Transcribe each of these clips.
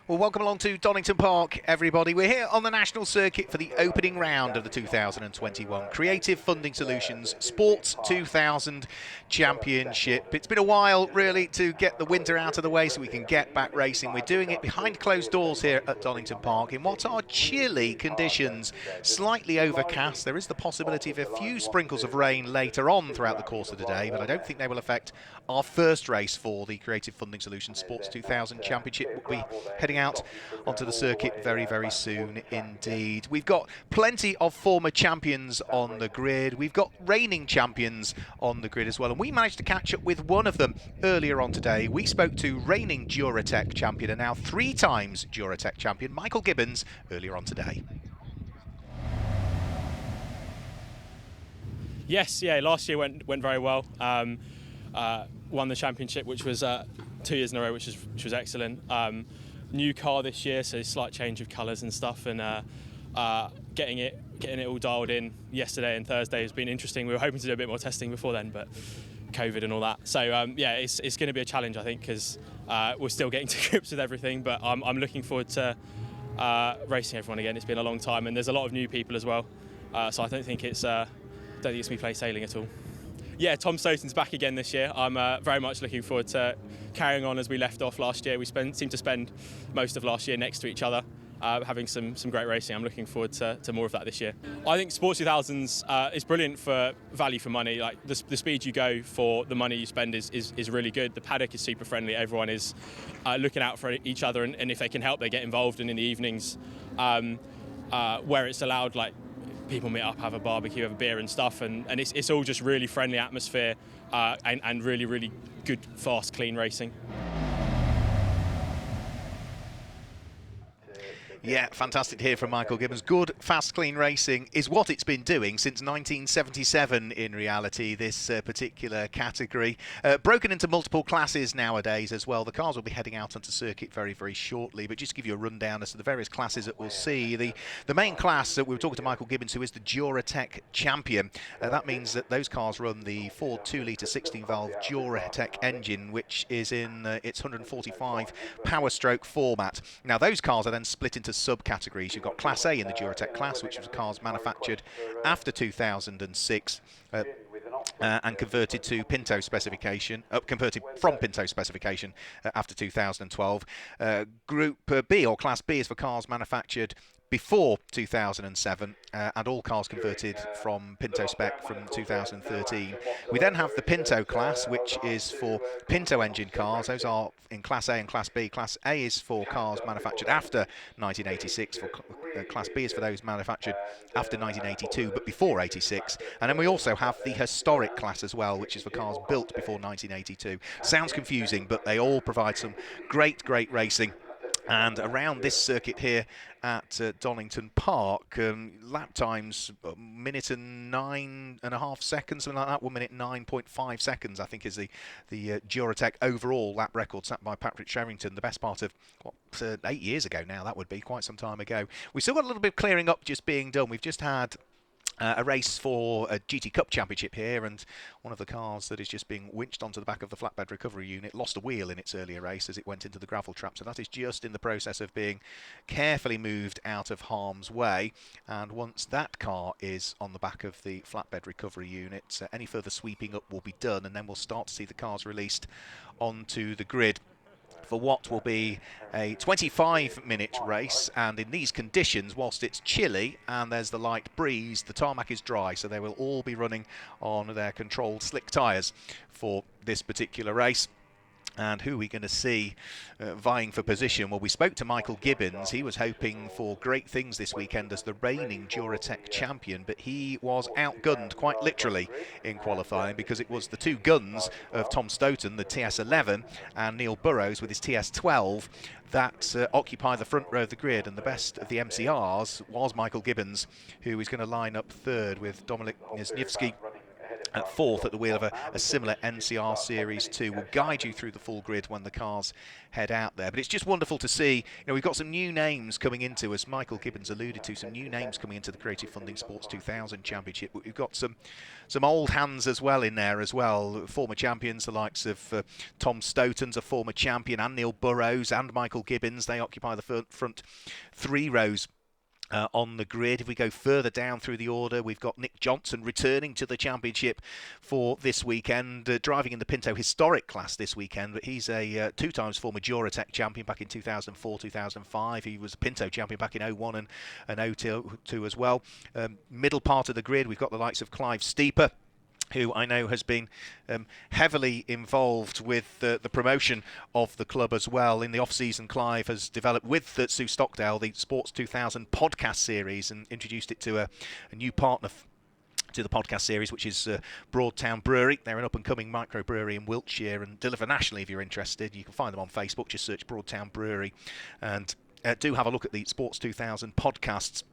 Well, welcome along to Donington Park, everybody. We're here on the national circuit for the opening round of the 2021 Creative Funding Solutions Sports 2000 Championship. It's been a while, really, to get the winter out of the way so we can get back racing. We're doing it behind closed doors here at Donington Park in what are chilly conditions, slightly overcast. There is the possibility of a few sprinkles of rain later on throughout the course of the day, but I don't think they will affect our first race for the Creative Funding Solutions Sports 2000 Championship. We'll be heading out onto the circuit very, very soon indeed. We've got plenty of former champions on the grid. We've got reigning champions on the grid as well, and we managed to catch up with one of them earlier on today. We spoke to reigning Duratec champion and now 3 times Duratec champion Michael Gibbons earlier on today. Yes, yeah, last year went very well. Won the championship, which was 2 years in a row, which was excellent. New car this year, so slight change of colours and stuff, and getting it all dialed in yesterday and Thursday has been interesting. We were hoping to do a bit more testing before then, but COVID and all that. So yeah, it's going to be a challenge, I think, because we're still getting to grips with everything. But I'm looking forward to racing everyone again. It's been a long time, and there's a lot of new people as well. So I don't think it's going to be plain sailing at all. Yeah, Tom Stoughton's back again this year. I'm very much looking forward to carrying on as we left off last year. We seemed to spend most of last year next to each other, having some great racing. I'm looking forward to more of that this year. I think Sports 2000s is brilliant for value for money. Like the speed you go for the money you spend is really good. The paddock is super friendly. Everyone is looking out for each other, and if they can help, they get involved. And in the evenings, where it's allowed, like, people meet up, have a barbecue, have a beer and stuff, and it's all just really friendly atmosphere and really, really good, fast, clean racing. Yeah, fantastic to hear from Michael Gibbons. Good, fast, clean racing is what it's been doing since 1977 in reality, this particular category. Broken into multiple classes nowadays as well. The cars will be heading out onto circuit very, very shortly, but just to give you a rundown as to the various classes that we'll see. The main class that we were talking to Michael Gibbons, who is the Duratec champion. That means that those cars run the Ford 2-litre 16-valve Duratec engine, which is in its 145 power stroke format. Now, those cars are then split into subcategories. You've got Class A in the Duratec class, which was cars manufactured after 2006 and converted to Pinto specification, converted from Pinto specification after 2012. Group B or Class B is for cars manufactured before 2007 and all cars converted from Pinto spec from 2013. We then have the Pinto class, which is for Pinto engine cars. Those are in Class A and Class B. Class A is for cars manufactured after 1986. Class B is for those manufactured after 1982 but before 86. And then we also have the historic class as well, which is for cars built before 1982. Sounds confusing, but they all provide some great racing. And around this circuit here at Donington Park, lap times, minute and 9.5 seconds, something like that. 1 minute 9.5 seconds, I think, is the Duratec overall lap record set by Patrick Sherrington. The best part of, 8 years ago now, that would be quite some time ago. We've still got a little bit of clearing up just being done. We've just had a race for a GT Cup Championship here, and one of the cars that is just being winched onto the back of the flatbed recovery unit lost a wheel in its earlier race as it went into the gravel trap, so that is just in the process of being carefully moved out of harm's way. And once that car is on the back of the flatbed recovery unit, any further sweeping up will be done, and then we'll start to see the cars released onto the grid for what will be a 25-minute race. And in these conditions, whilst it's chilly and there's the light breeze, the tarmac is dry, so they will all be running on their controlled slick tyres for this particular race. And who are we going to see vying for position? Well, we spoke to Michael Gibbons. He was hoping for great things this weekend as the reigning Duratec champion, but he was outgunned quite literally in qualifying, because it was the two guns of Tom Stoughton, the TS11, and Neil Burrows with his TS12 that occupy the front row of the grid. And the best of the MCRs was Michael Gibbons, who is going to line up third with Dominik Wisniewski fourth at the wheel of a similar NCR Series 2. We'll guide you through the full grid when the cars head out there. But it's just wonderful to see, we've got some new names coming into, as Michael Gibbons alluded to, some new names coming into the Creative Funding Sports 2000 Championship. But we've got some old hands as well in there as well. Former champions, the likes of Tom Stoughton's a former champion, and Neil Burrows and Michael Gibbons. They occupy the front 3 rows on the grid. If we go further down through the order, we've got Nick Johnson returning to the championship for this weekend, driving in the Pinto Historic class this weekend. But he's a 2 times former Duratec champion back in 2004, 2005. He was a Pinto champion back in 01 and 02 as well. Middle part of the grid, we've got the likes of Clive Steeper, who I know has been heavily involved with the promotion of the club as well. In the off-season, Clive has developed with Sue Stockdale the Sports 2000 podcast series and introduced it to a new partner to the podcast series, which is Broadtown Brewery. They're an up-and-coming microbrewery in Wiltshire and deliver nationally if you're interested. You can find them on Facebook, just search Broadtown Brewery, and do have a look at the Sports 2000 podcasts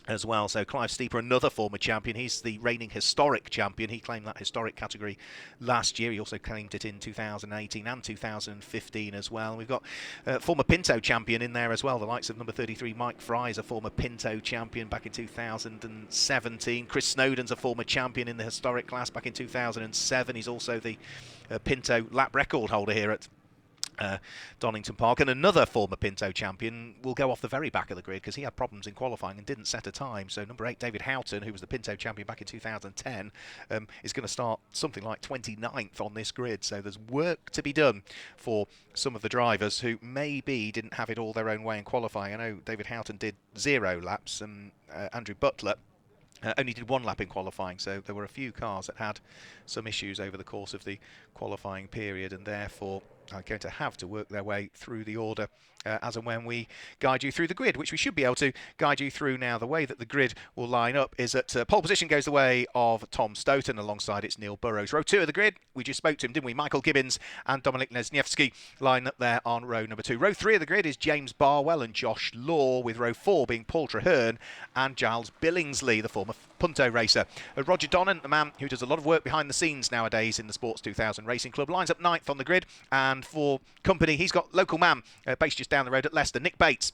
as well. So Clive Steeper, another former champion. He's the reigning historic champion. He claimed that historic category last year. He also claimed it in 2018 and 2015 as well. We've got former Pinto champion in there as well. The likes of number 33 Mike Fry is a former Pinto champion back in 2017. Chris Snowden's a former champion in the historic class back in 2007. He's also the Pinto lap record holder here at Donington Park, and another former Pinto champion will go off the very back of the grid because he had problems in qualifying and didn't set a time. So number 8 David Houghton, who was the Pinto champion back in 2010, is going to start something like 29th on this grid. So there's work to be done for some of the drivers who maybe didn't have it all their own way in qualifying. I know David Houghton did 0 laps, and Andrew Butler only did 1 lap in qualifying, so there were a few cars that had some issues over the course of the qualifying period, and therefore are going to have to work their way through the order as and when we guide you through the grid, which we should be able to guide you through now. The way that the grid will line up is that pole position goes the way of Tom Stoughton, alongside it's Neil Burrows. Row 2 of the grid, we just spoke to him, didn't we? Michael Gibbons and Dominik Lesniewski line up there on row number 2. Row 3 of the grid is James Barwell and Josh Law, with row 4 being Paul Traherne and Giles Billingsley, the former Punto racer. Roger Donnan, the man who does a lot of work behind the scenes nowadays in the Sports 2000 Racing Club, lines up 9th on the grid, and for company he's got local man based just down the road at Leicester, Nick Bates,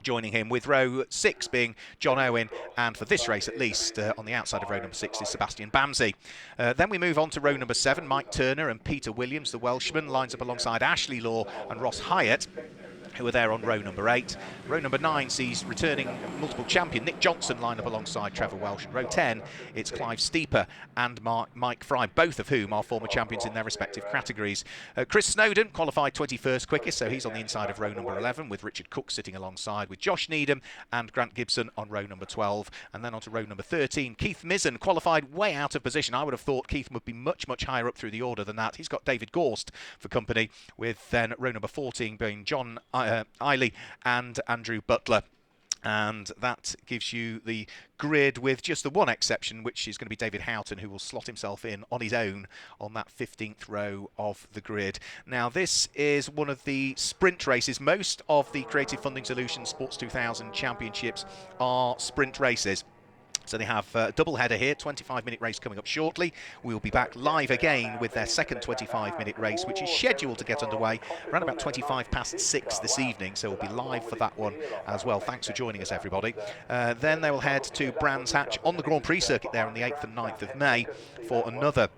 joining him, with row 6 being John Owen, and for this race at least on the outside of row number 6 is Sebastian Bamsey. Then we move on to row number 7. Mike Turner and Peter Williams, the Welshman, lines up alongside Ashley Law and Ross Hyatt, who are there on row number 8. Row number 9 sees returning multiple champion Nick Johnson line up alongside Trevor Welsh. And row 10, it's Clive Steeper and Mike Fry, both of whom are former champions in their respective categories. Chris Snowden qualified 21st quickest, so he's on the inside of row number 11, with Richard Cook sitting alongside, with Josh Needham and Grant Gibson on row number 12. And then on to row number 13, Keith Mizzen qualified way out of position. I would have thought Keith would be much, much higher up through the order than that. He's got David Gorst for company, with then row number 14 being John Eiley and Andrew Butler. And that gives you the grid, with just the one exception, which is going to be David Houghton, who will slot himself in on his own on that 15th row of the grid. Now, this is one of the sprint races. Most of the Creative Funding Solutions Sports 2000 Championships are sprint races. So they have a double header here, 25-minute race coming up shortly. We'll be back live again with their second 25-minute race, which is scheduled to get underway around about 25 past 6 this evening. So we'll be live for that one as well. Thanks for joining us, everybody. Then they will head to Brands Hatch on the Grand Prix circuit there on the 8th and 9th of May for another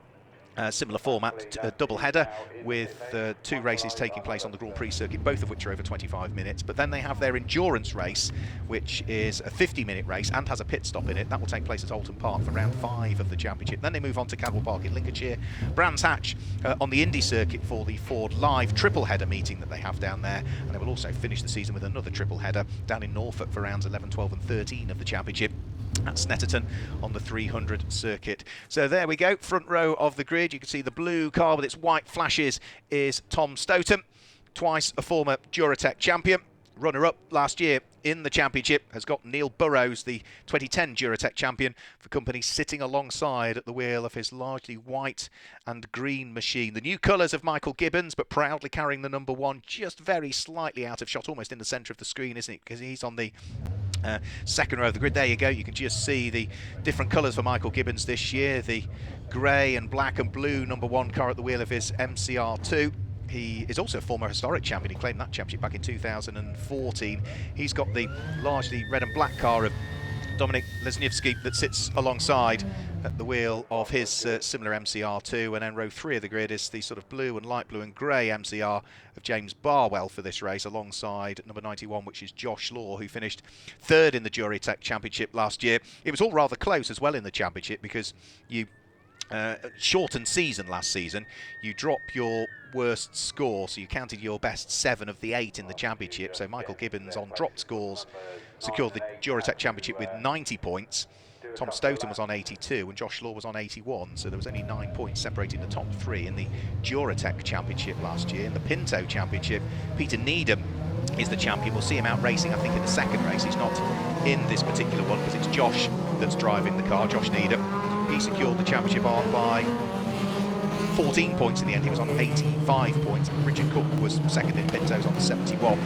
similar format, a double header, with 2 races taking place on the Grand Prix circuit, both of which are over 25 minutes. But then they have their endurance race, which is a 50-minute race and has a pit stop in it. That will take place at Alton Park for round 5 of the championship. Then they move on to Cadwell Park in Lincolnshire, Brands Hatch on the Indy circuit for the Ford Live triple header meeting that they have down there. And they will also finish the season with another triple header down in Norfolk for rounds 11, 12 and 13 of the championship at Snetterton on the 300 circuit. So there we go, front row of the grid. You can see the blue car with its white flashes is Tom Stoughton, twice a former Duratec champion. Runner-up last year in the championship has got Neil Burrows, the 2010 Duratec champion, for company, sitting alongside at the wheel of his largely white and green machine. The new colours of Michael Gibbons, but proudly carrying the number 1, just very slightly out of shot, almost in the centre of the screen, isn't it? Because he's on the second row of the grid. There you go, you can just see the different colours for Michael Gibbons this year. The grey and black and blue #1 car at the wheel of his MCR2. He is also a former historic champion. He claimed that championship back in 2014. He's got the largely red and black car of Dominik Lesniewski that sits alongside at the wheel of his similar MCR2, and then row 3 of the grid is the sort of blue and light blue and grey MCR of James Barwell for this race, alongside number 91, which is Josh Law, who finished 3rd in the Duratec Championship last year. It was all rather close as well in the championship, because you shortened season last season. You drop your worst score, so you counted your best 7 of the 8 in the championship. So Michael Gibbons, on dropped scores, secured the Duratec Championship with 90 points. Tom Stoughton was on 82 and Josh Law was on 81, so there was only 9 points separating the top 3 in the Duratec Championship last year. In the Pinto Championship, Peter Needham is the champion. We'll see him out racing, I think, in the second race. He's not in this particular one because it's Josh that's driving the car, Josh Needham. He secured the championship by 14 points in the end. He was on 85 points. Richard Cook was second in Pintos on 71.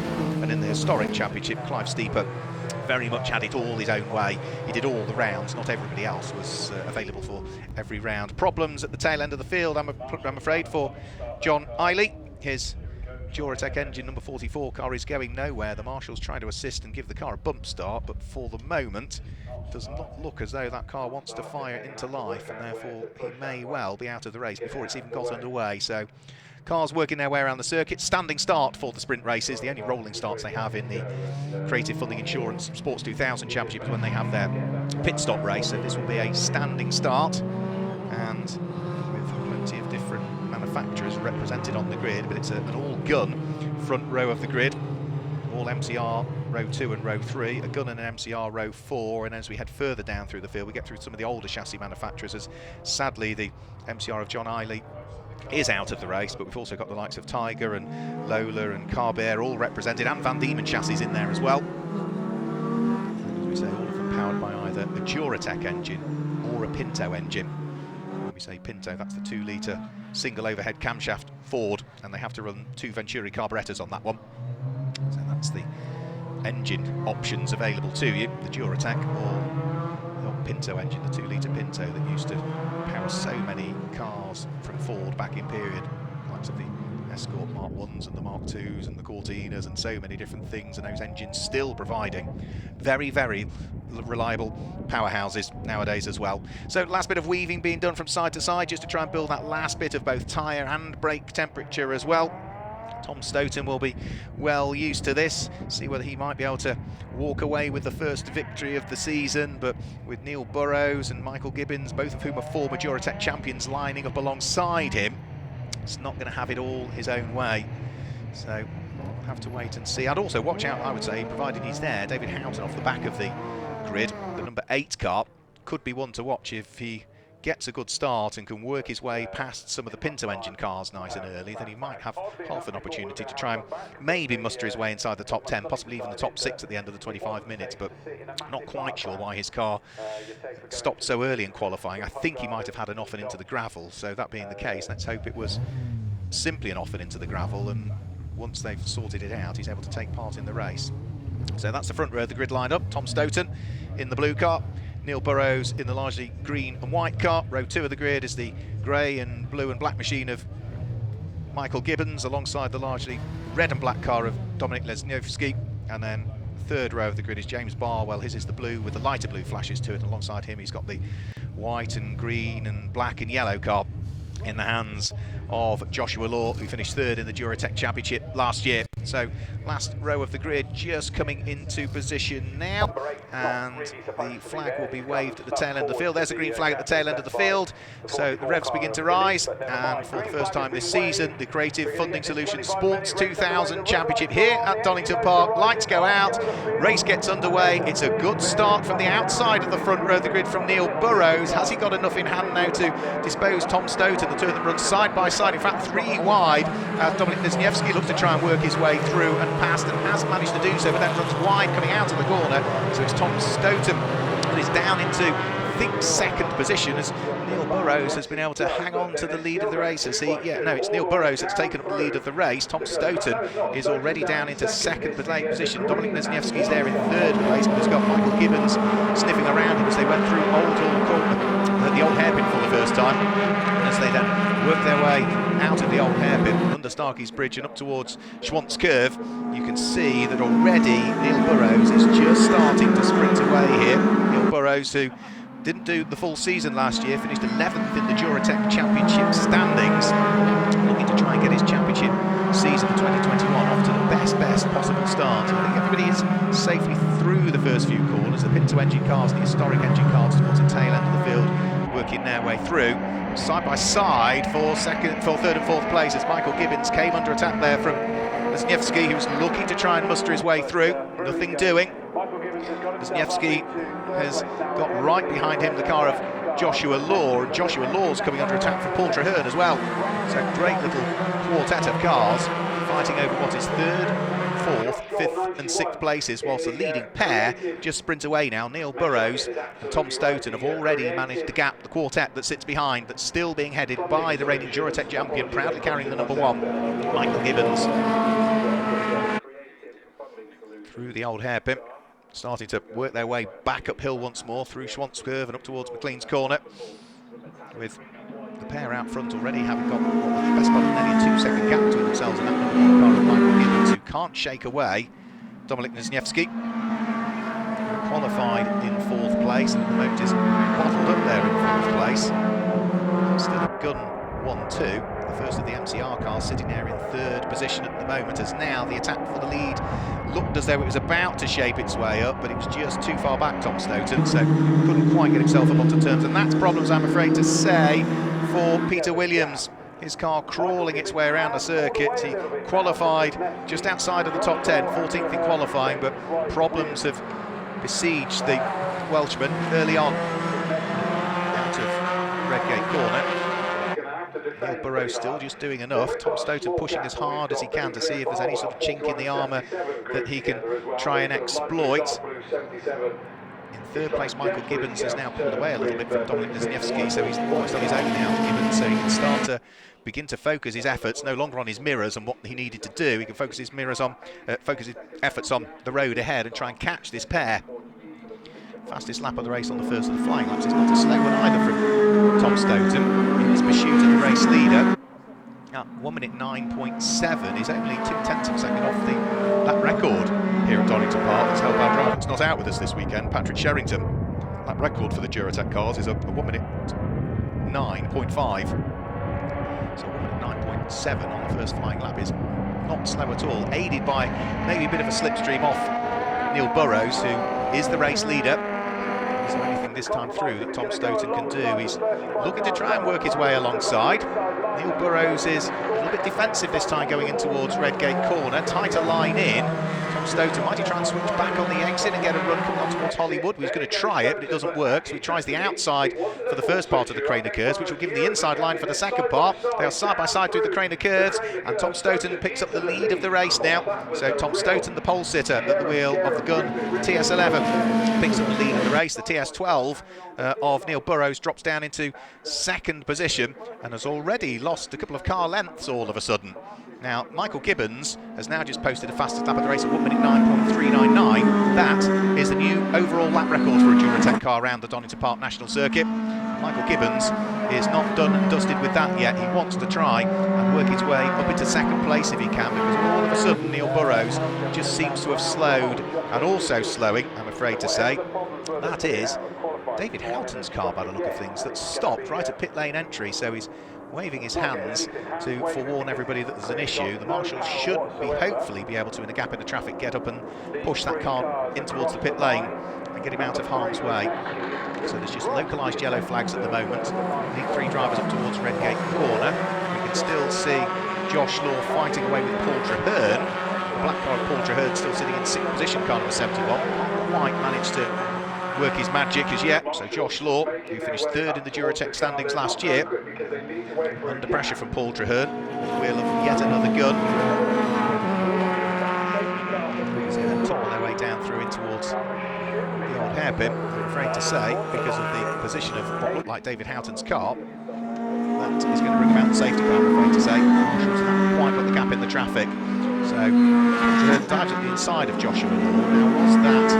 And in the historic championship, Clive Steeper very much had it all his own way. He did all the rounds. Not everybody else was available for every round. Problems at the tail end of the field, I'm afraid, for John Eiley. His Duratec engine number 44 car is going nowhere. The marshals trying to assist and give the car a bump start, but for the moment does not look as though that car wants to fire into life, and therefore he may well be out of the race before it's even got underway. So cars working their way around the circuit. Standing start for the sprint races. The only rolling starts they have in the Creative Funding Insurance Sports 2000 Championship is when they have their pit stop race. So this will be a standing start, and with plenty of different manufacturers represented on the grid, but it's an all-gun front row of the grid. All MCR row 2 and row 3, a gun and an MCR row 4, and as we head further down through the field, we get through some of the older chassis manufacturers, as sadly the MCR of John Eiley is out of the race, but we've also got the likes of Tiger and Lola and Carbear all represented, and Van Diemen chassis in there as well. And as we say, all of them powered by either a Duratec engine or a Pinto engine. When we say Pinto, that's the 2-litre single overhead camshaft Ford, and they have to run 2 Venturi carburetors on that one. So that's the engine options available to you, the Duratec or the old Pinto engine, the 2-litre Pinto that used to power so many cars from Ford back in period, likes of the Escort Mark 1s and the Mark 2s and the Cortinas and so many different things, and those engines still providing very, very reliable powerhouses nowadays as well. So last bit of weaving being done from side to side just to try and build that last bit of both tyre and brake temperature as well. Tom Stoughton will be well used to this, see whether he might be able to walk away with the first victory of the season, but with Neil Burrows and Michael Gibbons, both of whom are former Duratec champions, lining up alongside him, it's not going to have it all his own way. So we'll have to wait and see. I'd also watch out, I would say, provided he's there, David Houghton off the back of the grid, the number 8 car, could be one to watch if he gets a good start and can work his way past some of the Pinto engine cars nice and early. Then he might have half an opportunity to try and maybe muster his way inside the top 10, possibly even the top 6 at the end of the 25 minutes, but not quite sure why his car stopped so early in qualifying. I think he might have had an off and into the gravel, so that being the case, let's hope it was simply an off and into the gravel, and once they've sorted it out, he's able to take part in the race. So that's the front row of the grid lined up. Tom Stoughton in the blue car, Neil Burrows in the largely green and white car. Row 2 of the grid is the grey and blue and black machine of Michael Gibbons, alongside the largely red and black car of Dominik Lesniewski. And then third row of the grid is James Barwell. His is the blue with the lighter blue flashes to it. Alongside him, he's got the white and green and black and yellow car in the hands of Joshua Law, who finished 3rd in the Duratec Championship last year. So last row of the grid just coming into position now, and the flag will be waved at the tail end of the field. There's a green flag at the tail end of the field, so the revs begin to rise, and for the first time this season, the Creative Funding Solutions Sports 2000 Championship here at Donington Park. Lights go out, race gets underway. It's a good start from the outside of the front row of the grid from Neil Burrows. Has he got enough in hand now to dispose Tom Stoughton? The two of them run side by side, in fact 3 wide, as Dominik Lesniewski looks to try and work his way through and past, and has managed to do so, but then runs wide coming out of the corner. So it's Tom Stoughton that is down into, I think, 2nd position, as Neil Burrows Burrows has been able to hang on to the lead of the race. It's Neil Burrows that's taken up the lead of the race. Tom Stoughton is already down into second position. Dominic Lesniewski's there in third place, but he's got Michael Gibbons sniffing around him as they went through the old hairpin for the first time. And as they then work their way out of the old hairpin under Starkey's Bridge and up towards Schwantz Curve, you can see that already Neil Burrows is just starting to sprint away here. Neil Burrows, who didn't do the full season last year, finished 11th in the Duratec Championship standings, looking to try and get his championship season for 2021 off to the best possible start. I think everybody is safely through the first few corners. The Pinto engine cars, the historic engine cars towards the tail end of the field, working their way through. Side by side for third and fourth place as Michael Gibbons came under attack there from Lesniewski, who was looking to try and muster his way through. Nothing doing. Lesniewski has got right behind him the car of Joshua Law, and Joshua Law's coming under attack from Paul Traherne as well. So great little quartet of cars fighting over what is third, fourth, fifth and sixth places, whilst the leading pair just sprint away now. Neil Burrows and Tom Stoughton have already managed to gap the quartet that sits behind, that's still being headed by the reigning Duratec champion, proudly carrying the number 1, Michael Gibbons. Through the old hairpin, starting to work their way back uphill once more through Schwantz Curve and up towards McLean's Corner, with the pair out front already having got the best part of nearly a 2-second gap between themselves and that number 1 car of Michael Gibbons, who can't shake away Dominic Lesniewski, who qualified in 4th place and at the moment is bottled up there in 4th place. Still a gun 1-2. The first of the MCR cars sitting there in 3rd position at the moment, as now the attack for the lead looked as though it was about to shape its way up, but it was just too far back, Tom Stoughton, so couldn't quite get himself up onto terms, and that's problems, I'm afraid to say, for Peter Williams. His car crawling its way around the circuit. He qualified just outside of the top 10, 14th in qualifying, but problems have besieged the Welshman early on out of Redgate Corner. Neil Burrows still just doing enough. Tom Stoughton pushing as hard as he can to see if there's any sort of chink in the armour that he can try and exploit. In 3rd place, Michael Gibbons has now pulled away a little bit from Dominic Lesniewski, so he's almost on his own now, Gibbons, so he can start to begin to focus his efforts, no longer on his mirrors and what he needed to do. He can focus his efforts on the road ahead and try and catch this pair. Fastest lap of the race on the first of the flying laps. It's not a slow one either from Tom Stoughton. In his pursuit of the race leader, at 1 minute 9.7, he's only 2/10 of a second off the lap record here at Donington Park. That's held by a driver that's not out with us this weekend, Patrick Sherrington. Lap record for the Duratec cars is a 1 minute 9.5. So 1 minute 9.7 on the first flying lap is not slow at all, aided by maybe a bit of a slipstream off Neil Burrows, who is the race leader. Is there anything this time through that Tom Stoughton can do? He's looking to try and work his way alongside. Neil Burrows is a little bit defensive this time going in towards Redgate Corner. Tighter line in. Tom Stoughton, might he try and switch back on the exit and get a run coming on towards Hollywood? He's going to try it, but it doesn't work. So he tries the outside for the first part of the Craner Curves, which will give him the inside line for the second part. They are side by side through the Craner Curves, and Tom Stoughton picks up the lead of the race now. So Tom Stoughton, the pole sitter at the wheel of the gun TS11, picks up the lead of the race. The TS12 of Neil Burrows drops down into 2nd position and has already lost a couple of car lengths all of a sudden. Now, Michael Gibbons has now just posted a fastest lap of the race at 1 minute 9.399. That is the new overall lap record for a Duratec car around the Donington Park National Circuit. Michael Gibbons is not done and dusted with that yet. He wants to try and work his way up into 2nd place if he can, because all of a sudden Neil Burrows just seems to have slowed, and also slowing, I'm afraid to say, that is David Houghton's car by the look of things, that stopped right at pit lane entry, so he's waving his hands to forewarn everybody that there's an issue. The marshals should hopefully be able to, in a gap in the traffic, get up and push that car in towards the pit lane and get him out of harm's way. So there's just localised yellow flags at the moment. Lead 3 drivers up towards Redgate Corner. We can still see Josh Law fighting away with Paul Traherne. The black car of Paul Traherne still sitting in 6th position, car number 71. Not quite managed to work his magic as yet. So Josh Law, who finished 3rd in the Duratec standings last year, under pressure from Paul Traherne, wheel of yet another gun. So they tumble their way down through in towards the old hairpin, I'm afraid to say, because of the position of what looked like David Houghton's car. is going to bring about the safety car, I'm afraid to say. Marshall's haven't quite got the gap in the traffic. So dives at the inside of Joshua Law. Now, was that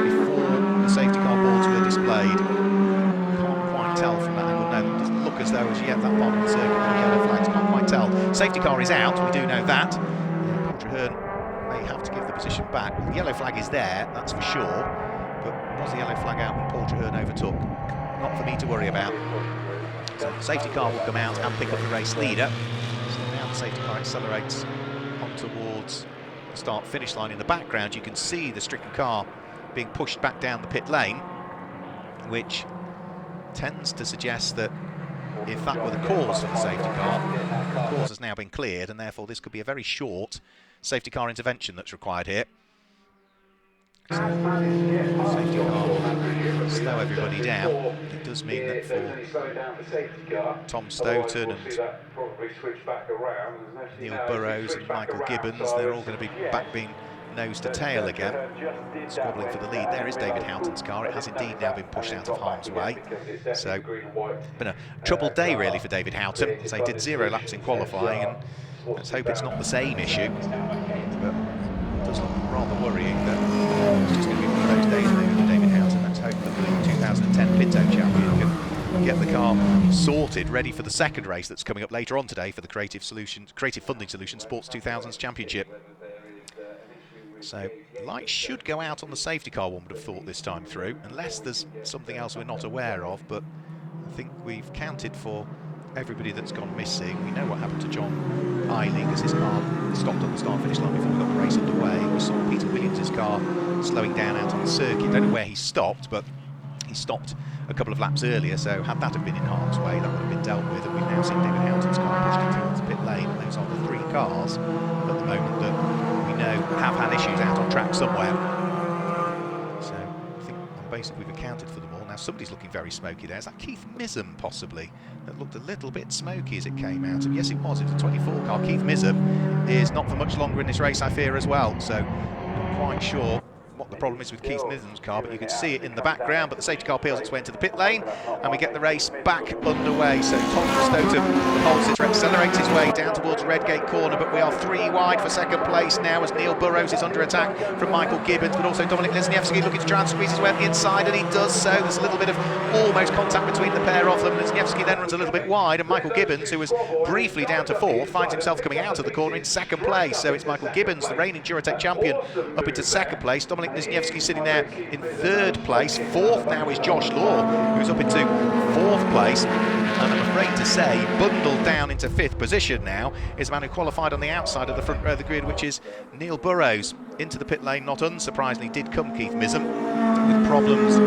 before the safety car boards were displayed? Can't quite tell from that angle. No, it doesn't look as though as yet that part of the circuit there are yellow flags. Can't quite tell. Safety car is out, we do know that. Paul Traherne may have to give the position back. The yellow flag is there, that's for sure. But was the yellow flag out when Paul Traherne overtook? Not for me to worry about. So the safety car will come out and pick up the race leader. So now the safety car accelerates on towards the start-finish line. In the background you can see the stricken car being pushed back down the pit lane, which tends to suggest that if that were the cause for the safety car, the cause has now been cleared, and therefore this could be a very short safety car intervention that's required here. So, safety car will slow everybody down. It does mean that for Tom Stoughton and Neil Burrows and Michael Gibbons, they're all going to be back being nose to tail again, squabbling for the lead. There is David Houghton's car. It has indeed now been pushed out of harm's way. So, been a troubled day really for David Houghton, as they did 0 laps in qualifying, and let's hope it's not the same issue. But it does look rather worrying that it's just going to be one of those days maybe for David Houghton. Let's hope that the 2010 Pinto champion can get the car sorted, ready for the second race that's coming up later on today for the Creative Funding Solutions Sports 2000s Championship. So the lights should go out on the safety car, one would have thought, this time through, unless there's something else we're not aware of. But I think we've counted for everybody that's gone missing. We know what happened to John Eiling as his car stopped at the start-finish line before we got the race underway. We saw Peter Williams' car slowing down out on the circuit. Don't know where he stopped, but he stopped a couple of laps earlier, so had that have been in harm's way, that would have been dealt with. And we've now seen David Houghton's car pushed into the pit lane, and those are the 3 cars at the moment that we know have had issues out on track somewhere. So I think on basis we've accounted for them all. Now somebody's looking very smoky there. Is that Keith Missom possibly? That looked a little bit smoky as it came out. And yes, it was. It was a 24 car. Keith Missom is not for much longer in this race, I fear, as well. So not quite sure what the problem is with Keith Missom's car, but you can see it in the background. But the safety car peels its way into the pit lane, and we get the race back underway. So Tom Stoughton holds it, accelerates his way down towards Redgate Corner, but we are 3 wide for second place now as Neil Burrows is under attack from Michael Gibbons, but also Dominic Lesniewski looking to try and squeeze his way up the inside, and he does so. There's a little bit of almost contact between the pair of them. Lesniewski then runs a little bit wide, and Michael Gibbons, who was briefly down to 4th, finds himself coming out of the corner in second place. So it's Michael Gibbons, the reigning Duratec champion, up into second place. Dominic Lesniewski sitting there in 3rd place. 4th now is Josh Law, who's up into 4th place. And I'm afraid to say, bundled down into 5th position now is a man who qualified on the outside of the front row of the grid, which is Neil Burrows. Into the pit lane, not unsurprisingly, did come Keith Missom, with problems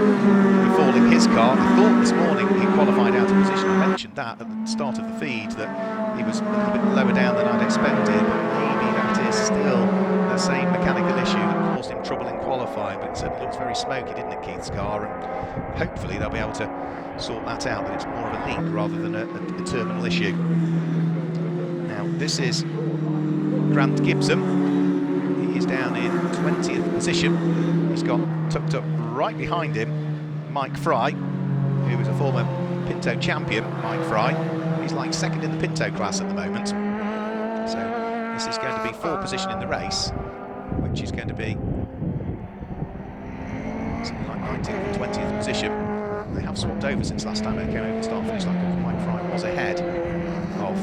befalling his car. I thought this morning he qualified out of position. I mentioned that at the start of the feed, that he was a little bit lower down than I'd expected, but maybe that is still the same mechanical issue that caused him trouble in qualifying. But it certainly looks very smoky, didn't it, Keith's car? And hopefully they'll be able to sort that out, that it's more of a leak rather than a terminal issue. Now this is Grant Gibson. He is down in 20th position. He's got tucked up right behind him Mike Fry, who is a former Pinto champion. Mike Fry, he's like 2nd in the Pinto class at the moment. So this is going to be 4th position in the race, which is going to be something like 19th and 20th position. They have swapped over since last time they came over the start finish line, because Mike Fry was ahead of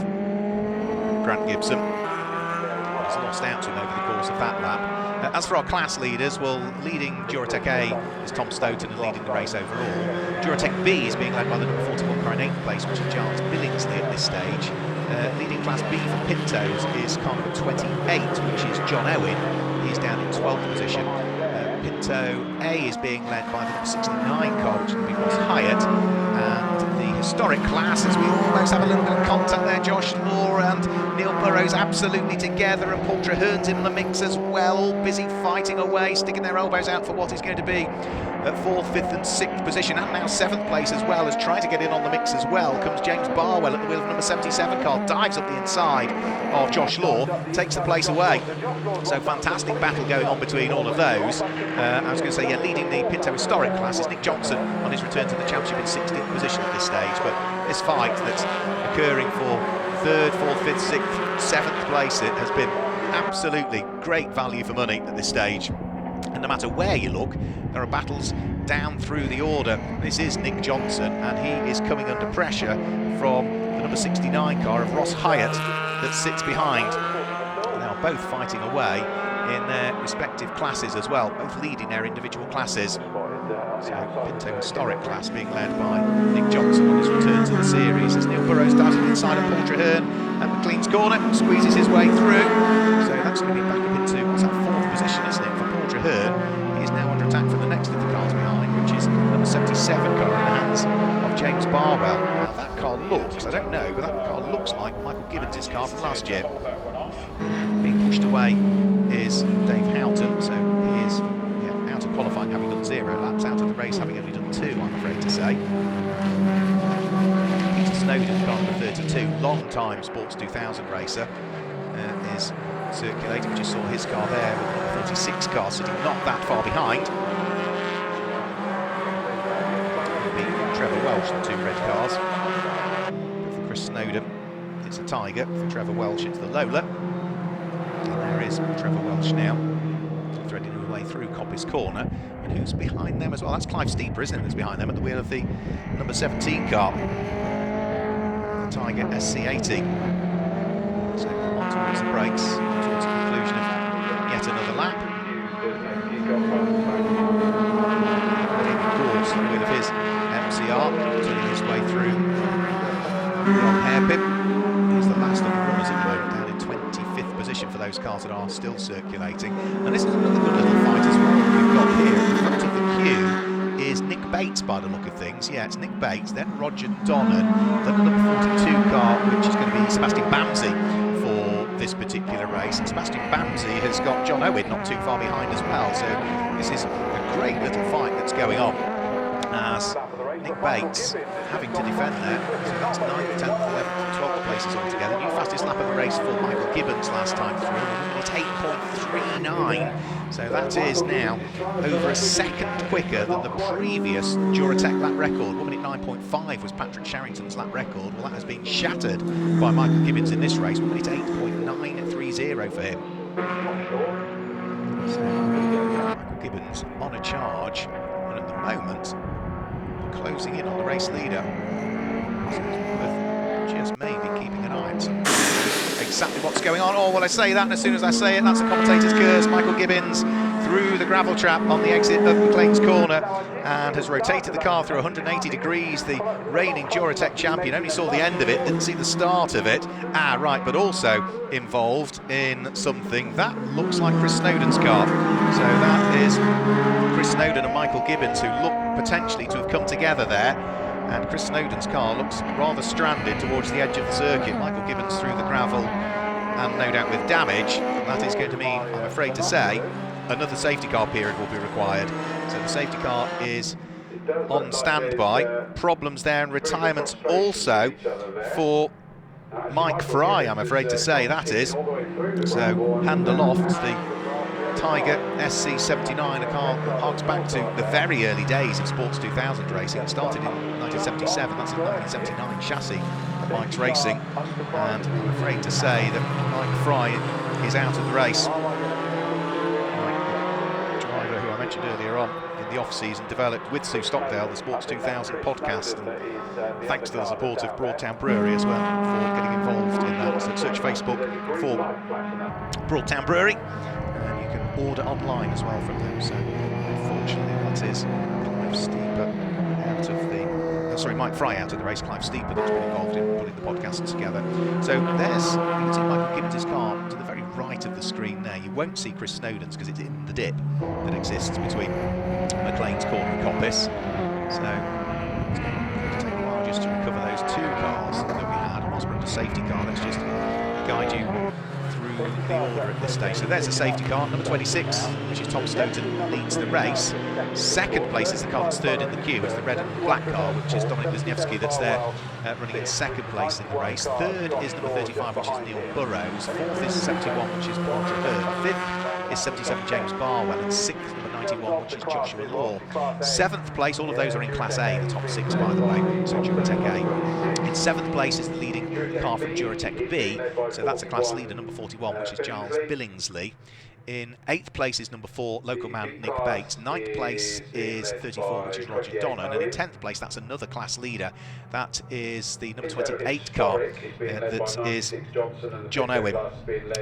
Grant Gibson. He's lost out to him over the course of that lap. As for our class leaders, well, leading Duratec A is Tom Stoughton and leading the race overall. Duratec B is being led by the number 41 car in 8th place, which is Giles Billingsley at this stage. Leading Class B for Pintos is car number 28, which is John Owen. He's down in 12th position. Pinto A is being led by the number 69 car, which will be Ross Hyatt. And the historic class, as we almost have a little bit of contact there, Josh Law and Neil Burrows absolutely together, and Paul Traherne's in the mix as well, all busy fighting away, sticking their elbows out for what is going to be at 4th, 5th and 6th position, and now 7th place as well, as trying to get in on the mix as well comes James Barwell at the wheel of number 77 car, dives up the inside of Josh Law, takes the place away. So fantastic battle going on between all of those. I was going to say, yeah, leading the Pinto historic class is Nick Johnson on his return to the championship in 16th position at this stage, but this fight that's occurring for 3rd, 4th, 5th, 6th, 7th place. It has been absolutely great value for money at this stage. And no matter where you look, there are battles down through the order. This is Nick Johnson, and he is coming under pressure from the number 69 car of Ross Hyatt that sits behind. They are both fighting away in their respective classes as well, both leading their individual classes. So Pinto Historic class being led by Nick Johnson on his return to the series as Neil Burrows dives inside of Paul Traherne at McLean's corner, squeezes his way through. So that's going to be back up into, what's that, 4th position, isn't it, for Paul Traherne. He is now under attack from the next of the cars behind, which is number 77 car in the hands of James Barwell. Now that car looks, I don't know, but that car looks like Michael Gibbons' car from last year. Being pushed away is Dave Houghton, so he is out of qualifying having done 0 laps, out of the race having only done 2, I'm afraid to say. Peter Snowden, car number 32, long-time Sports 2000 racer, is circulating. We just saw his car there with the number 46 car sitting not that far behind. Trevor Welsh, the 2 red cars. But for Chris Snowden, it's a Tiger. For Trevor Welsh, it's the Lola. And there is Trevor Welsh now, threading his way through Coppice Corner. And who's behind them as well? That's Clive Steeper, isn't it, that's behind them at the wheel of the number 17 car, the Tiger SC80. So on towards the brakes, towards the conclusion of yet another lap. David Gord's at the wheel of his MCR, turning his way through the old hairpin. He's the last of the runners at the moment, down in 25th position for those cars that are still circulating. And this is another good little fight as well. We've got here at the front of the queue is Nick Bates by the look of things. Yeah, it's Nick Bates, then Roger Donnan, then the number 42 car, which is going to be Sebastian Bamsey for this particular race. And Sebastian Bamsey has got John Owen not too far behind as well. So this is a great little fight that's going on, as Nick Bates having to defend there. So that's 9th, 10th, 11th, 12th places altogether. New fastest lap of the race for Michael Gibbons last time through, it's 8.39. So that is now over a second quicker than the previous Duratec lap record. 1 minute 9.5 was Patrick Sharrington's lap record. Well, that has been shattered by Michael Gibbons in this race. 1 minute 8.930 for him. So Michael Gibbons on a charge, and at the moment closing in on the race leader. So it's worth just maybe keeping an eye on exactly what's going on. Oh, well, I say that, and as soon as I say it, that's the commentator's curse. Michael Gibbons through the gravel trap on the exit of McLean's corner and has rotated the car through 180 degrees. The reigning Duratec champion only saw the end of it, didn't see the start of it. Ah, right, but also involved in something that looks like Chris Snowden's car. So that is Chris Snowden and Michael Gibbons, who look potentially to have come together there. And Chris Snowden's car looks rather stranded towards the edge of the circuit. Michael Gibbons through the gravel, and no doubt with damage. That is going to mean, I'm afraid to say, another safety car period will be required. So the safety car is on standby. Problems there, and retirements also for Mike Fry, I'm afraid to say, that is. So hand aloft, the Tiger SC79, a car that harks back to the very early days of Sports 2000 racing. It started in 1977, that's a 1979 chassis that Mike's racing, and I'm afraid to say that Mike Fry is out of the race. Mike, the driver who I mentioned earlier on in the off-season, developed with Sue Stockdale the Sports 2000 podcast, and thanks to the support of Broadtown Brewery as well for getting involved in that. So search Facebook for Broadtown Brewery, and you can order online as well from them. So unfortunately that is Clive Steeper out of the Mike Fry out of the race. Clive Steeper that's been involved in putting the podcast together. So there's, you can see Michael Gibbons' car to the very right of the screen there. You won't see Chris Snowden's because it's in the dip that exists between McLean's corner and Coppice. So it's going to take a while just to recover those two cars that we had. Osborne, the safety car. Let's just guide you through the order at this stage. So there's a safety car, number 26, which is Tom Stoughton, leads the race. Second place is the car that's third in the queue. It's the red and black car, which is Dominic Wisniewski, that's there running in second place in the race. Third is number 35, which is Neil Burrows. Fourth is 71, which is Paul Traherne. Fifth is 77, James Barwell. And sixth, number 91, which is Joshua Law. Seventh place, all of those are in Class A, the top six, by the way, so Duratec A. In seventh place is the leading car from Duratec B, so that's a class leader, number 41, which is Giles Billingsley. In 8th place is number 4, local man Nick Bates. 9th place is 34, which is Roger Donnan. And in 10th place, that's another class leader. That is the number 28 car. That is John Owen.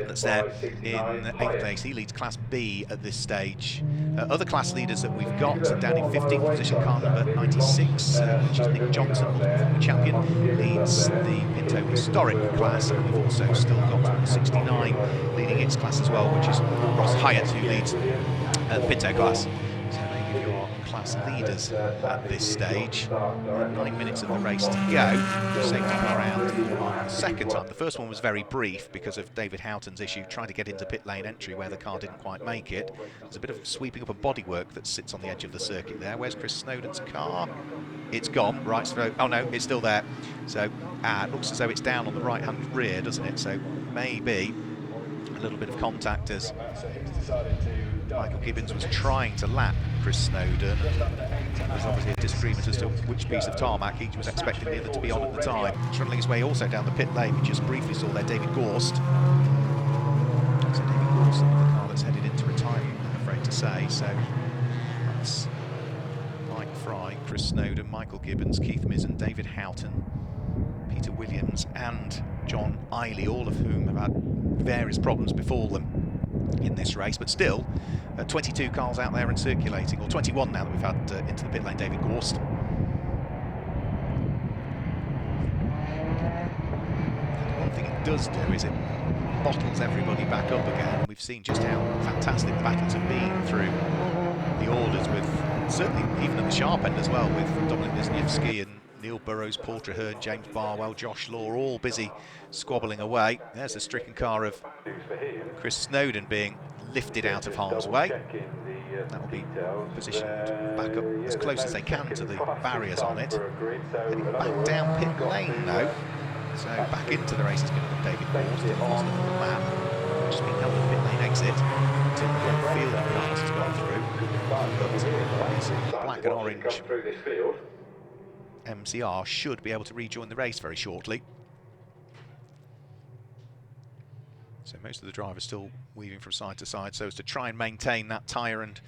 That's there in 8th place. He leads class B at this stage. Other class leaders that we've got down in 15th position, car number 96, which is Nick Johnson, multiple champion, leads the Pinto Historic class. And we've also still got number 69 leading its class as well, which is Ross Hyatt, who leads the Pinto class. So they give your class leaders at this stage. 9 minutes of the race to go. Safety car out for the second time. The first one was very brief because of David Houghton's issue, trying to get into pit lane entry where the car didn't quite make it. There's a bit of sweeping up of bodywork that sits on the edge of the circuit there. Where's Chris Snowden's car? It's gone, right, so, oh no, it's still there. So, it looks as though it's down on the right-hand rear, doesn't it? So, maybe a little bit of contact as Michael Gibbons was trying to lap Chris Snowden. There was obviously a disagreement as to which piece of tarmac each was expecting the other to be on at the time. Trundling his way also down the pit lane. We just briefly saw there David Gorst. So David Gorst, the car that's headed into retirement, I'm afraid to say. So that's Mike Fry, Chris Snowden, Michael Gibbons, Keith Mizzen, David Houghton, Peter Williams and John Eiley, all of whom have had various problems befall them in this race, but still 22 cars out there and circulating, or 21 now that we've had into the pit lane. David Gorst. And one thing it does do is it bottles everybody back up again. We've seen just how fantastic the battles have been through the orders, with certainly even at the sharp end as well, with Dominic Wisniewski and Neil Burrows, Paul Traherne, James Barwell, Josh Law, all busy squabbling away. There's the stricken car of Chris Snowden being lifted out of harm's way. That will be positioned back up as close as they can to the barriers on it. Heading back down pit lane though. So back into the race is going to be David Gorst. It was the lap. Just been held at pit lane exit until the whole field of cars has gone through. But black and orange MCR should be able to rejoin the race very shortly. So most of the drivers still weaving from side to side so as to try and maintain that tyre and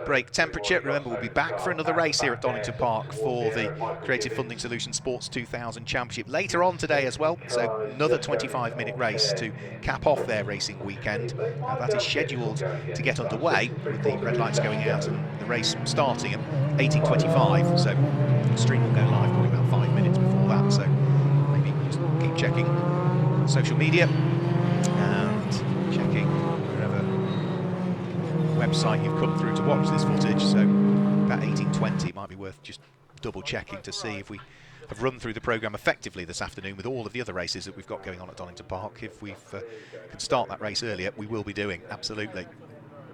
brake temperature. Remember, we'll be back for another race here at Donington Park for the Creative Funding Solutions Sports 2000 Championship later on today as well. So another 25-minute race to cap off their racing weekend. That is scheduled to get underway with the red lights going out and the race starting at 18:25. So the stream will go live probably about 5 minutes before that. So maybe just keep checking social media and checking wherever website you've come through to watch this footage. So about 18:20 might be worth just double checking to see if we have run through the programme effectively this afternoon with all of the other races that we've got going on at Donington Park. If we can start that race earlier, we will be doing, absolutely.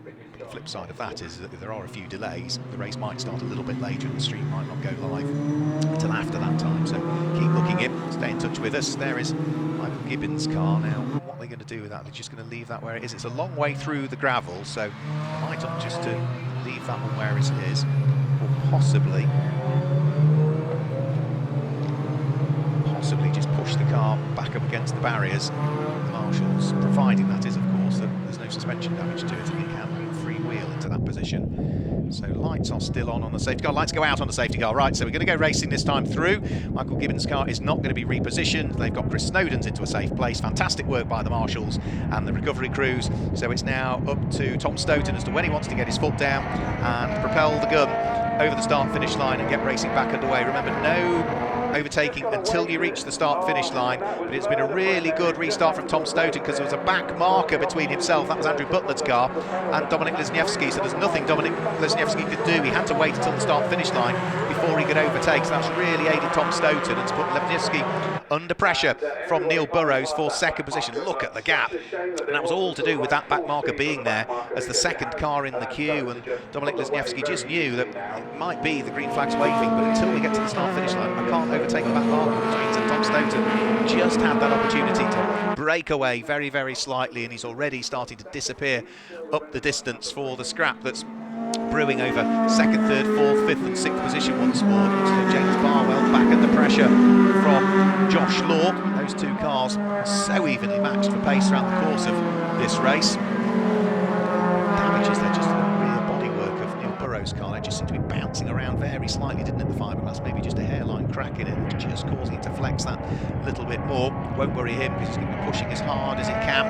But the flip side of that is that if there are a few delays, the race might start a little bit later and the stream might not go live until after that time. So keep looking in, stay in touch with us. There is Michael Gibbons' car now. What are they going to do with that? They're just going to leave that where it is. It's a long way through the gravel, so they might opt just to leave that one where it is, or possibly just push the car back up against the barriers. The marshals, providing that is, of course, that there's no suspension damage to it and it can freewheel into that position. So lights are still on the safety car. Lights go out on the safety car. Right, so we're going to go racing this time through. Michael Gibbons' car is not going to be repositioned. They've got Chris Snowden's into a safe place. Fantastic work by the marshals and the recovery crews. So it's now up to Tom Stoughton as to when he wants to get his foot down and propel the gun over the start-finish line and get racing back underway. Remember, no overtaking until you reach the start-finish line, but it's been a really good restart from Tom Stoughton because there was a back marker between himself, that was Andrew Butler's car, and Dominic Wisniewski, so there's nothing Dominic Wisniewski could do. He had to wait until the start-finish line before he could overtake, so that's really aided Tom Stoughton and to put Wisniewski under pressure from Neil Burrows for second position. Look at the gap, and that was all to do with that back marker being there as the second car in the queue, and Dominic Wisniewski just knew that it might be the green flag's waving, but until we get to the start-finish line, I can't overtake the back marker, which means that Tom Stoughton just had that opportunity to break away very, very slightly, and he's already starting to disappear up the distance for the scrap that's brewing over second, third, fourth, fifth and sixth position once more. So James Barwell back under pressure from Josh Law Those two cars are so evenly matched for pace throughout the course of this race. Damages there just in the rear bodywork of Neil Burrows' car. It just seemed to be bouncing around very slightly, didn't it, the fiberglass? Maybe just a hairline crack in it, and just causing it to flex that little bit more. Won't worry him because he's going to be pushing as hard as it can.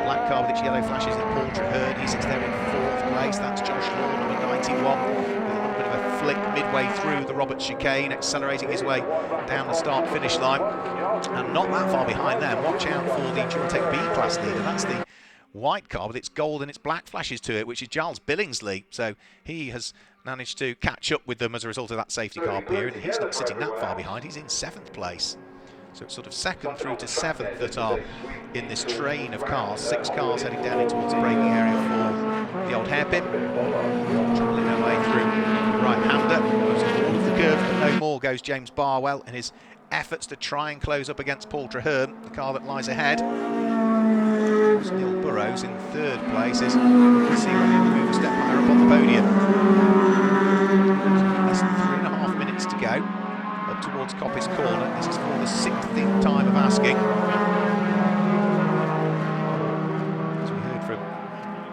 Black car with its yellow flashes is Paul Traherne. He sits there in 4th place. That's Josh Law, number 91, with a little bit of a flick midway through the Roberts chicane, accelerating his way down the start-finish line. And not that far behind them. Watch out for the Duratec B-Class leader. That's the white car with its gold and its black flashes to it, which is Giles Billingsley. So he has managed to catch up with them as a result of that safety car period, and he's not sitting that far behind. He's in 7th place. So it's sort of 2nd through to 7th that are in this train of cars. 6 cars heading down in towards the braking area for the old hairpin. Travelling their way through the right-hander. Goes all of the curve, but no more goes James Barwell in his efforts to try and close up against Paul Traherne, the car that lies ahead. Neil Burrows in 3rd place. We'll see whether he'll move a step higher up on the podium. Less than 3.5 minutes to go. Up towards Coppice Corner. This is for the 16th time of asking. As we heard from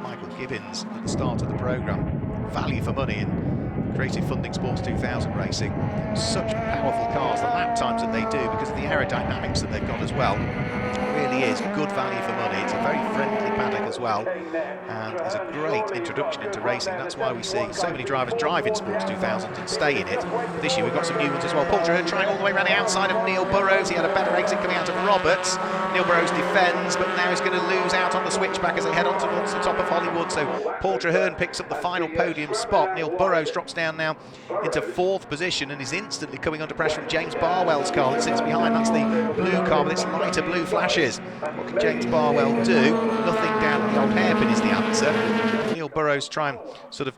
Michael Gibbons at the start of the programme, value for money in Creative Funding Sports 2000 racing. Such powerful cars, the lap times that they do because of the aerodynamics that they've got as well. It really is good value for money. It's a very friendly paddock as well, and it's a great introduction into racing. That's why we see so many drivers drive in Sports 2000 and stay in it. But this year we've got some new ones as well. Paul Traherne trying all the way around the outside of Neil Burrows. He had a better exit coming out of Roberts. Neil Burrows defends, but now he's going to lose out on the switchback as they head on towards the top of Hollywood. So Paul Traherne picks up the final podium spot. Neil Burrows drops down now into 4th position and is instantly coming under pressure from James Barwell's car that sits behind. That's the blue car with its lighter blue flashes. What can James Barwell do? Nothing down at the old hairpin is the answer. Neil Burrows try and sort of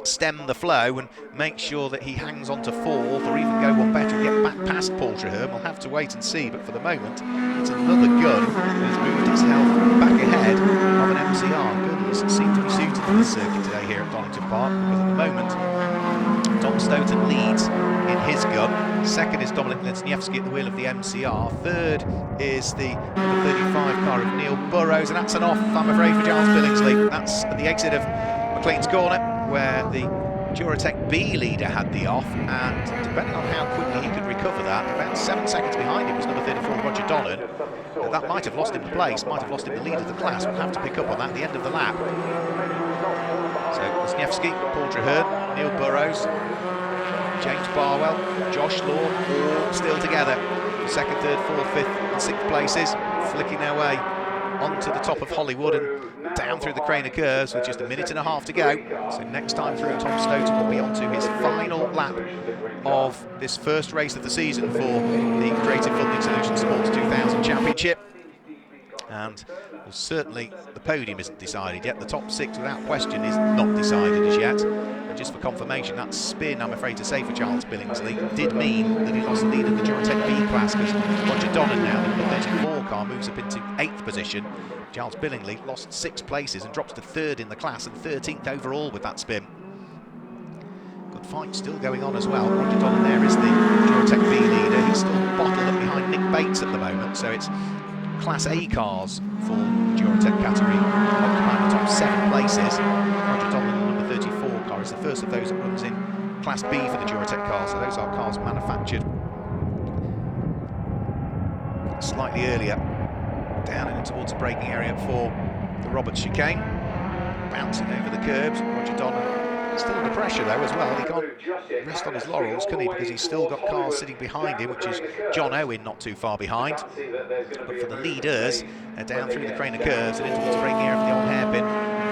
stem the flow and make sure that he hangs on to 4th or even go one better and get back past Paul Traherne. We'll have to wait and see, but for the moment it's another gun that has moved itself back ahead of an MCR. Guns seem to be suited to this circuit today here at Donington Park, because at the moment Tom Stoughton leads in his gun. 2nd is Dominic Lesniewski at the wheel of the MCR. 3rd is the number 35 car of Neil Burrows, and that's an off, I'm afraid, for Giles Billingsley. That's at the exit of McLean's Corner, where the Duratec B leader had the off, and depending on how quickly he could recover that, about 7 seconds behind him was number 34 Roger Donnan. That might have lost him the place, might have lost him the lead of the class. We'll have to pick up on that at the end of the lap. So Lesniewski, Paul Traherne, Neil Burrows, James Barwell, Josh Law, all still together. 2nd, 3rd, 4th, 5th and 6th places, flicking their way onto the top of Hollywood and down through the crane of curves with just 1.5 minutes to go. So next time through, Tom Stoughton will be on to his final lap of this first race of the season for the Creative Funding Solutions Sports 2000 Championship. And well, certainly the podium isn't decided yet. The top 6 without question is not decided as yet. And just for confirmation, that spin, I'm afraid to say, for Giles Billingsley did mean that he lost the lead of the Duratec B class, because Roger Donnan now, the number 34 car, moves up into 8th position. Giles Billingsley lost 6 places and drops to 3rd in the class and 13th overall with that spin. Good fight still going on as well. Roger Donnan there is the Duratec B leader. He's still bottled up behind Nick Bates at the moment, so it's Class A cars for the Duratec category occupying the top 7 places. Roger Donnan, the number 34 car, is the first of those that runs in Class B for the Duratec cars, so those are cars manufactured slightly earlier. Down and towards the braking area for the Roberts chicane, bouncing over the curbs. Roger Donnan still under pressure though as well. He can't rest on his laurels, can he, because he's still got cars sitting behind him, which is John Owen not too far behind. But for the leaders, they're down through the crane of curves and in towards the braking area for the old hairpin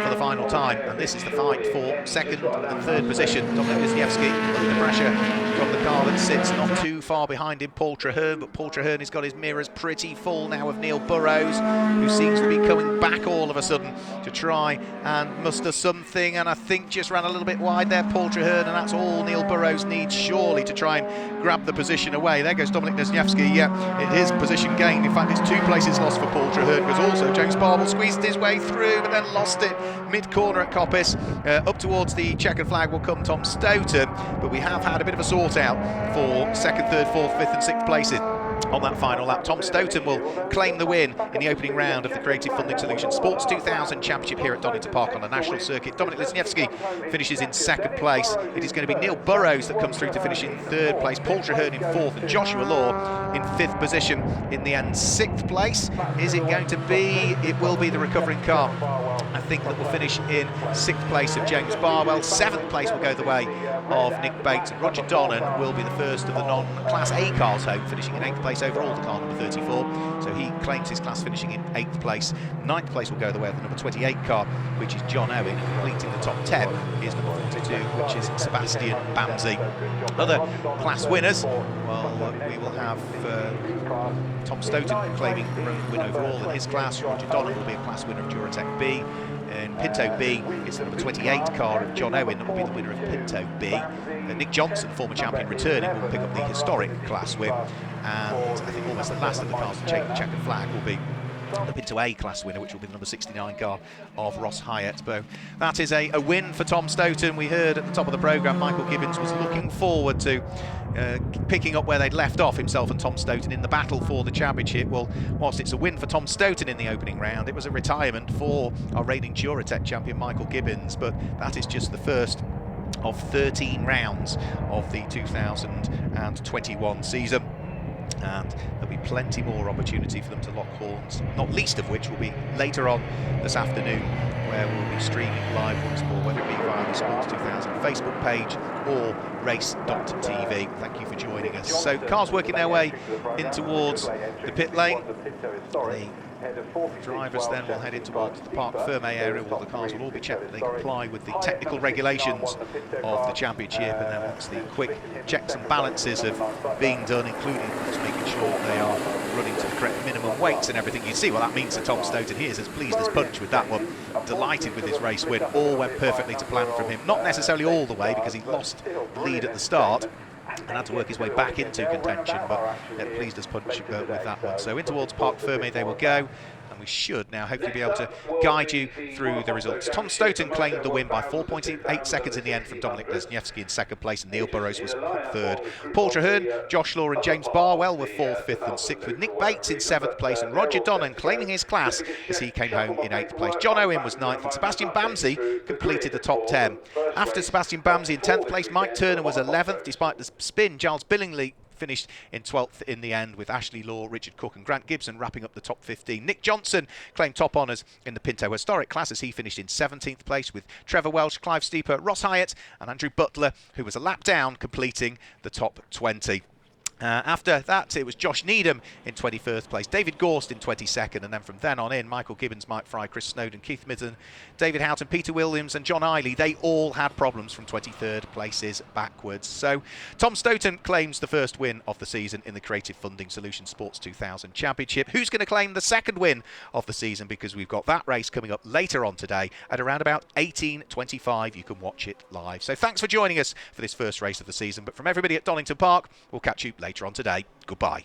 for the final time. And this is the fight for 2nd and 3rd position. Dominic Lesniewski under pressure from the car that sits not too far behind him, Paul Traherne, but Paul Traherne has got his mirrors pretty full now of Neil Burrows, who seems to be coming back all of a sudden to try and muster something, and I think just ran a little bit wide there, Paul Traherne, and that's all Neil Burrows needs surely to try and grab the position away. There goes Dominic Lesniewski. It is position gained. In fact, it's 2 places lost for Paul Traherne, because also James Barwell squeezed his way through but then lost it mid-corner at Coppice. Up towards the checkered flag will come Tom Stoughton, but we have had a bit of a sort out for 2nd, 3rd, 4th, 5th and 6th places. on that final lap. Tom Stoughton will claim the win in the opening round of the Creative Funding Solutions Sports 2000 Championship here at Donington Park on the national circuit. Dominik Lesniewski finishes in second place. It is going to be Neil Burrows that comes through to finish in third place, Paul Traherne in fourth, and Joshua Law in fifth position. In the end, sixth place. Is it going to be? It will be the recovering car, I think, that will finish in sixth place of James Barwell. Seventh place will go the way of Nick Bates, and Roger Donnan will be the first of the non-Class A cars home, finishing in eighth place overall, the car number 34. So he claims his class, finishing in eighth place. Ninth place will go the way of the number 28 car, which is John Owen. Completing the top 10 is number 42, which is Sebastian Bamsey. Other class winners, well, we will have Tom Stoughton claiming the win overall in his class. Roger Donnan will be a class winner of Duratec B. In Pinto B, it's the number 28 car of John Owen that will be the winner of Pinto B. Nick Johnson, former champion returning, will pick up the historic class win. And I think almost the last of the cars to take the checkered flag will be the Pinto A class winner, which will be the number 69 car of Ross Hyatt. So that is a win for Tom Stoughton. We heard at the top of the programme Michael Gibbons was looking forward to picking up where they'd left off, himself and Tom Stoughton, in the battle for the championship. Well, whilst it's a win for Tom Stoughton in the opening round, it was a retirement for our reigning Duratec champion Michael Gibbons, but that is just the first of 13 rounds of the 2021 season. And there'll be plenty more opportunity for them to lock horns, not least of which will be later on this afternoon, where we'll be streaming live once more, whether it be via the Sports 2000 Facebook page or race.tv. Thank you for joining us. So cars working their way in towards the pit lane. The drivers then will head in towards the Parc Ferme area, where the cars will all be checked that they comply with the technical regulations of the championship, and then once the quick checks and balances have been done, including just making sure they are running to the correct minimum weights and everything, you see what that means to Tom Stoughton. He is as pleased as punch with that one, delighted with his race win. All went perfectly to plan from him, not necessarily all the way, because he lost the lead at the start and had to work his way back into contention, but pleased as punch with that one. So in towards Parc Ferme they will go, and we should now hopefully be able to guide you through the results. Tom Stoughton claimed the win by 4.8 seconds in the end from Dominik Lesniewski in second place, and Neil Burrows was third. Paul Traherne, Josh Law and James Barwell were fourth, fifth and sixth, with Nick Bates in seventh place, and Roger Donnan claiming his class as he came home in eighth place. John Owen was ninth, and Sebastian Bamsey completed the top 10. After Sebastian Bamsey in 10th place, Mike Turner was 11th. Despite the spin, Giles Billingsley finished in 12th in the end, with Ashley Law, Richard Cook and Grant Gibson wrapping up the top 15. Nick Johnson claimed top honours in the Pinto Historic class as he finished in 17th place, with Trevor Welsh, Clive Steeper, Ross Hyatt and Andrew Butler, who was a lap down, completing the top 20. After that, it was Josh Needham in 21st place, David Gorst in 22nd, and then from then on in, Michael Gibbons, Mike Fry, Chris Snowden, Keith Midden, David Houghton, Peter Williams and John Eiley, they all had problems from 23rd places backwards. So Tom Stoughton claims the first win of the season in the Creative Funding Solutions Sports 2000 Championship. Who's going to claim the second win of the season? Because we've got that race coming up later on today at around about 18:25. You can watch it live. So thanks for joining us for this first race of the season. But from everybody at Donington Park, we'll catch you later on today. Goodbye.